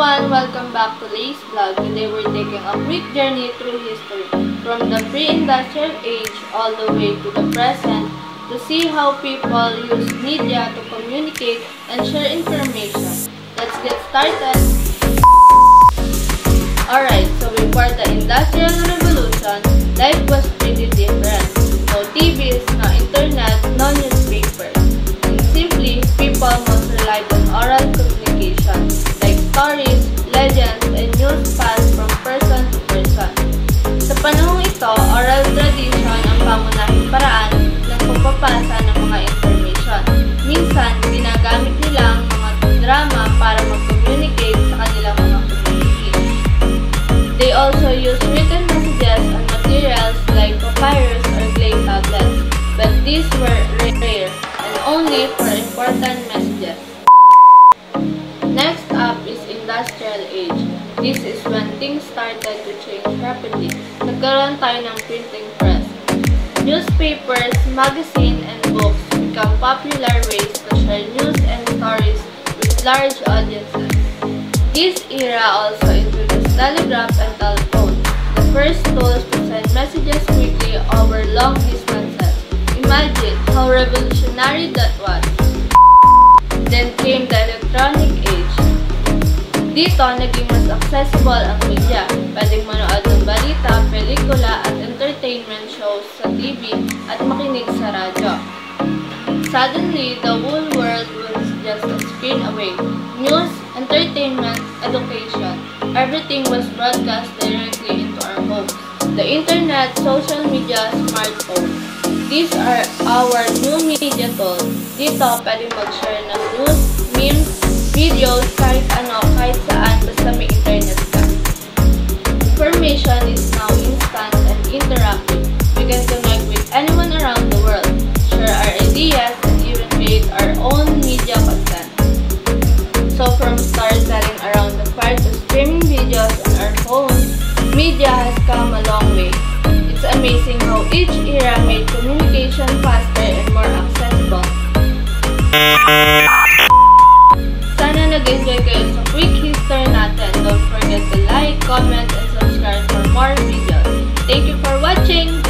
everyone, welcome back to Lay's Vlog. Today we're taking a quick journey through history from the pre-industrial age all the way to the present to see how people use media to communicate and share information. Let's get started! Alright, so before the Industrial Revolution, life was pretty different. No TVs, no internet, no newspapers. And simply, people must rely on oral communication, like stories, legends, and news passed from person to person. Sa panahong ito, oral tradition ang pangunahing paraan ng pagpapasa ng mga information. Minsan, ginagamit nila ang mga drama para mag-communicate sa kanilang mga communities. They also use written messages and materials like papyrus or clay tablets, but these were rare and only for important messages. Next up is Industrial Age. This is when things started to change rapidly. Nagkaroon tayo ng printing press. Newspapers, magazine, and books become popular ways to share news and stories with large audiences. This era also introduced telegraph and telephone, the first tools to send messages quickly over long distances. Imagine how revolutionary that was. Then came the electronic age. Dito, naging mas accessible ang media. Pwedeng manood ng balita, pelikula, at entertainment shows sa TV at makinig sa radyo. Suddenly, the whole world was just a screen away. News, entertainment, education, everything was broadcast directly into our homes. The internet, social media, smartphones. These are our new media tools. Dito, pwedeng mag-share ng news, memes, videos, kahit ano, kahit saan, basta may internet ka. Information is now instant and interactive. We can connect with anyone around the world, share our ideas, and even create our own media content. So from storytelling around the fire to streaming videos on our phones, media has come a long way. It's amazing how each era made communication faster and more accessible. Sana nag-enjoy kayo sa quick history natin. Don't forget to like, comment, and subscribe for more videos. Thank you for watching!